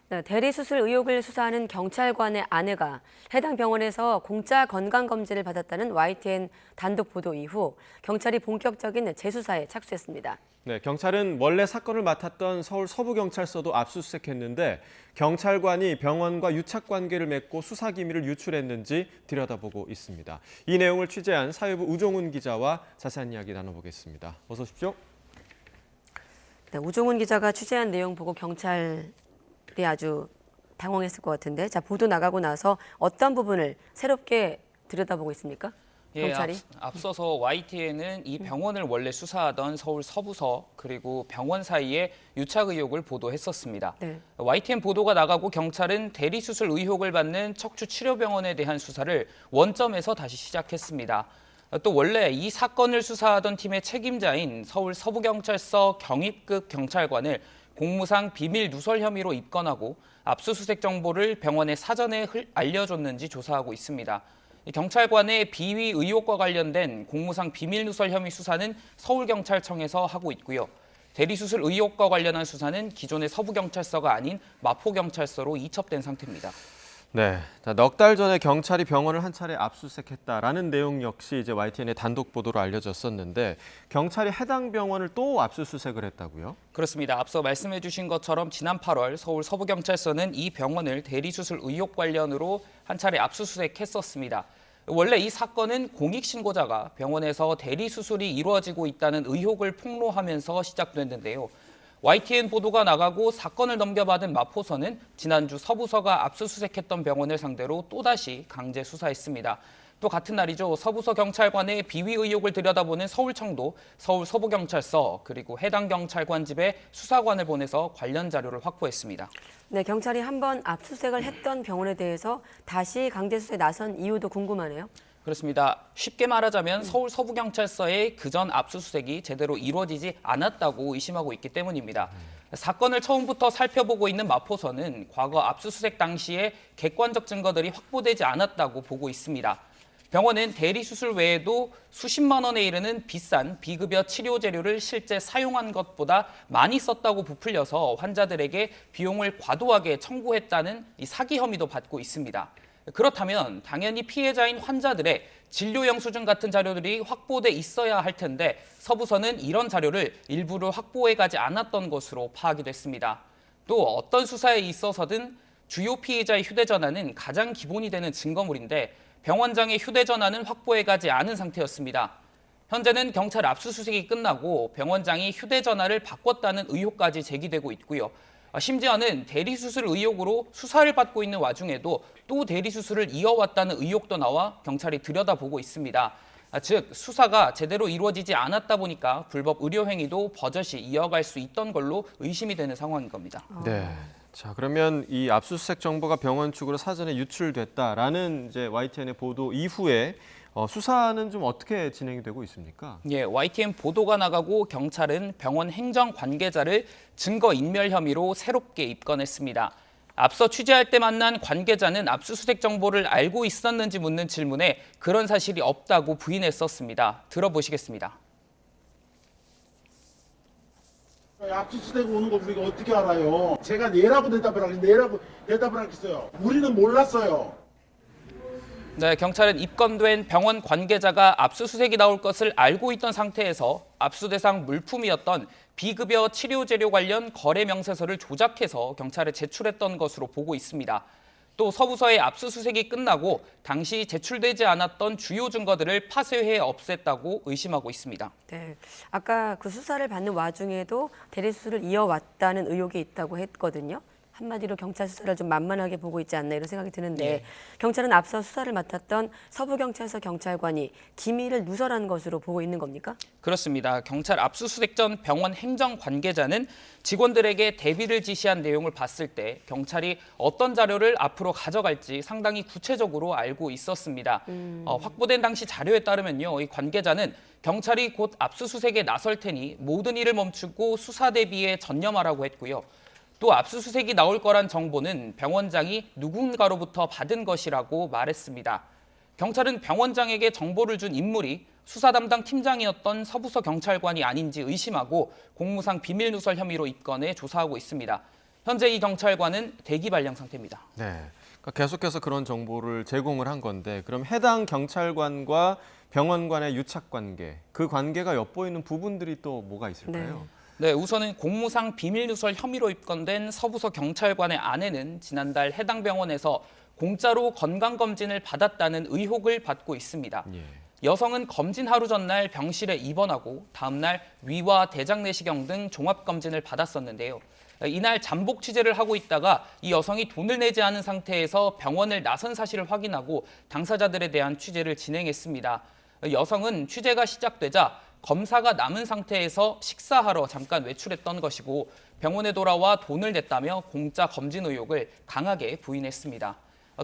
네, 대리수술 의혹을 수사하는 경찰관의 아내가 해당 병원에서 공짜 건강검진을 받았다는 YTN 단독 보도 이후 경찰이 본격적인 재수사에 착수했습니다. 네, 경찰은 원래 사건을 맡았던 서울 서부경찰서도 압수수색했는데 경찰관이 병원과 유착 관계를 맺고 수사 기밀을 유출했는지 들여다보고 있습니다. 이 내용을 취재한 사회부 우종훈 기자와 자세한 이야기 나눠보겠습니다. 어서 오십시오. 네, 우종훈 기자가 취재한 내용 보고 경찰이 아주 당황했을 것 같은데, 자, 보도 나가고 나서 어떤 부분을 새롭게 들여다보고 있습니까? 경찰이? 앞서서 YTN은 이 병원을 원래 수사하던 서울 서부서 그리고 병원 사이에 유착 의혹을 보도했었습니다. 네. YTN 보도가 나가고 경찰은 대리수술 의혹을 받는 척추치료병원에 대한 수사를 원점에서 다시 시작했습니다. 또 원래 이 사건을 수사하던 팀의 책임자인 서울 서부경찰서 경입급 경찰관을 공무상 비밀 누설 혐의로 입건하고 압수수색 정보를 병원에 사전에 알려줬는지 조사하고 있습니다. 경찰관의 비위 의혹과 관련된 공무상 비밀 누설 혐의 수사는 서울경찰청에서 하고 있고요. 대리수술 의혹과 관련한 수사는 기존의 서부경찰서가 아닌 마포경찰서로 이첩된 상태입니다. 네, 넉 달 전에 경찰이 병원을 한 차례 압수수색했다라는 내용 역시 이제 YTN의 단독 보도로 알려졌었는데 경찰이 해당 병원을 또 압수수색을 했다고요? 그렇습니다. 앞서 말씀해 주신 것처럼 지난 8월 서울 서부경찰서는 이 병원을 대리수술 의혹 관련으로 한 차례 압수수색했었습니다. 원래 이 사건은 공익신고자가 병원에서 대리수술이 이루어지고 있다는 의혹을 폭로하면서 시작됐는데요. YTN 보도가 나가고 사건을 넘겨받은 마포서는 지난주 서부서가 압수수색했던 병원을 상대로 또다시 강제 수사했습니다. 또 같은 날이죠. 서부서 경찰관의 비위 의혹을 들여다보는 서울청도 서울 서부경찰서 그리고 해당 경찰관 집에 수사관을 보내서 관련 자료를 확보했습니다. 네, 경찰이 한번 압수수색을 했던 병원에 대해서 다시 강제 수사에 나선 이유도 궁금하네요. 그렇습니다. 쉽게 말하자면 서울 서부경찰서의 그전 압수수색이 제대로 이루어지지 않았다고 의심하고 있기 때문입니다. 사건을 처음부터 살펴보고 있는 마포서는 과거 압수수색 당시에 객관적 증거들이 확보되지 않았다고 보고 있습니다. 병원은 대리수술 외에도 수십만 원에 이르는 비싼 비급여 치료 재료를 실제 사용한 것보다 많이 썼다고 부풀려서 환자들에게 비용을 과도하게 청구했다는 이 사기 혐의도 받고 있습니다. 그렇다면 당연히 피해자인 환자들의 진료 영수증 같은 자료들이 확보돼 있어야 할 텐데 서부서는 이런 자료를 일부러 확보해가지 않았던 것으로 파악이 됐습니다. 또 어떤 수사에 있어서든 주요 피해자의 휴대전화는 가장 기본이 되는 증거물인데 병원장의 휴대전화는 확보해가지 않은 상태였습니다. 현재는 경찰 압수수색이 끝나고 병원장이 휴대전화를 바꿨다는 의혹까지 제기되고 있고요. 심지어는 대리수술 의혹으로 수사를 받고 있는 와중에도 또 대리수술을 이어왔다는 의혹도 나와 경찰이 들여다보고 있습니다. 즉 수사가 제대로 이루어지지 않았다 보니까 불법 의료 행위도 버젓이 이어갈 수 있던 걸로 의심이 되는 상황인 겁니다. 네. 자, 그러면 이 압수수색 정보가 병원 측으로 사전에 유출됐다라는 이제 YTN의 보도 이후에 수사는 좀 어떻게 진행이 되고 있습니까? 예, YTN 보도가 나가고 경찰은 병원 행정 관계자를 증거인멸 혐의로 새롭게 입건했습니다. 앞서 취재할 때 만난 관계자는 압수수색 정보를 알고 있었는지 묻는 질문에 그런 사실이 없다고 부인했었습니다. 들어보시겠습니다. 압수수색 오는 거 우리가 어떻게 알아요? 제가 네라고 대답을 하겠어요. 네라고 대답을 하겠어요. 우리는 몰랐어요. 네, 경찰은 입건된 병원 관계자가 압수수색이 나올 것을 알고 있던 상태에서 압수 대상 물품이었던 비급여 치료 재료 관련 거래 명세서를 조작해서 경찰에 제출했던 것으로 보고 있습니다. 또 서부서의 압수수색이 끝나고 당시 제출되지 않았던 주요 증거들을 파쇄해 없앴다고 의심하고 있습니다. 네, 아까 그 수사를 받는 와중에도 대리수술을 이어왔다는 의혹이 있다고 했거든요. 한마디로 경찰 수사를 좀 만만하게 보고 있지 않나 이런 생각이 드는데 네. 경찰은 앞서 수사를 맡았던 서부경찰서 경찰관이 기밀을 누설한 것으로 보고 있는 겁니까? 그렇습니다. 경찰 압수수색 전 병원 행정 관계자는 직원들에게 대비를 지시한 내용을 봤을 때 경찰이 어떤 자료를 앞으로 가져갈지 상당히 구체적으로 알고 있었습니다. 확보된 당시 자료에 따르면요, 이 관계자는 경찰이 곧 압수수색에 나설 테니 모든 일을 멈추고 수사 대비에 전념하라고 했고요. 또 압수수색이 나올 거란 정보는 병원장이 누군가로부터 받은 것이라고 말했습니다. 경찰은 병원장에게 정보를 준 인물이 수사 담당 팀장이었던 서부서 경찰관이 아닌지 의심하고 공무상 비밀 누설 혐의로 입건해 조사하고 있습니다. 현재 이 경찰관은 대기 발령 상태입니다. 네. 그러니까 계속해서 그런 정보를 제공을 한 건데 그럼 해당 경찰관과 병원 간의 유착 관계, 그 관계가 엿보이는 부분들이 또 뭐가 있을까요? 네, 우선은 공무상 비밀 누설 혐의로 입건된 서부서 경찰관의 아내는 지난달 해당 병원에서 공짜로 건강검진을 받았다는 의혹을 받고 있습니다. 예. 여성은 검진 하루 전날 병실에 입원하고 다음날 위와 대장 내시경 등 종합검진을 받았었는데요. 이날 잠복 취재를 하고 있다가 이 여성이 돈을 내지 않은 상태에서 병원을 나선 사실을 확인하고 당사자들에 대한 취재를 진행했습니다. 여성은 취재가 시작되자 검사가 남은 상태에서 식사하러 잠깐 외출했던 것이고 병원에 돌아와 돈을 냈다며 공짜 검진 의혹을 강하게 부인했습니다.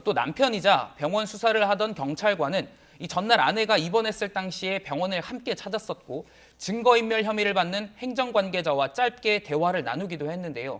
또 남편이자 병원 수사를 하던 경찰관은 이 전날 아내가 입원했을 당시에 병원을 함께 찾았었고 증거인멸 혐의를 받는 행정관계자와 짧게 대화를 나누기도 했는데요.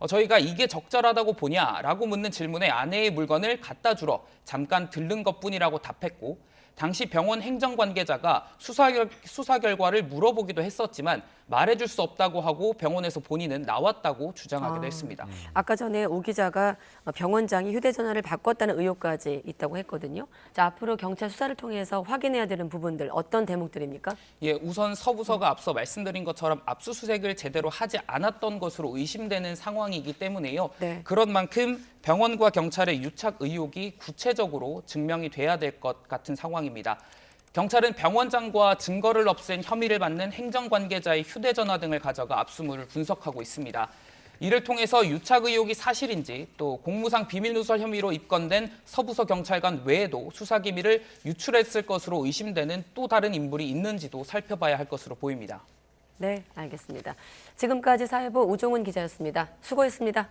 저희가 이게 적절하다고 보냐라고 묻는 질문에 아내의 물건을 갖다 주러 잠깐 들른 것뿐이라고 답했고 당시 병원 행정관계자가 수사 결과를 물어보기도 했었지만 말해줄 수 없다고 하고 병원에서 본인은 나왔다고 주장하기도 했습니다. 아까 전에 오 기자가 병원장이 휴대전화를 바꿨다는 의혹까지 있다고 했거든요. 자, 앞으로 경찰 수사를 통해서 확인해야 되는 부분들 어떤 대목들입니까? 예, 우선 서부서가 앞서 말씀드린 것처럼 압수수색을 제대로 하지 않았던 것으로 의심되는 상황이기 때문에요. 네. 그런 만큼 병원과 경찰의 유착 의혹이 구체적으로 증명이 돼야 될 것 같은 상황입니다. 경찰은 병원장과 증거를 없앤 혐의를 받는 행정관계자의 휴대전화 등을 가져가 압수물을 분석하고 있습니다. 이를 통해서 유착 의혹이 사실인지 또 공무상 비밀누설 혐의로 입건된 서부서 경찰관 외에도 수사 기밀을 유출했을 것으로 의심되는 또 다른 인물이 있는지도 살펴봐야 할 것으로 보입니다. 네, 알겠습니다. 지금까지 사회부 우종은 기자였습니다. 수고했습니다.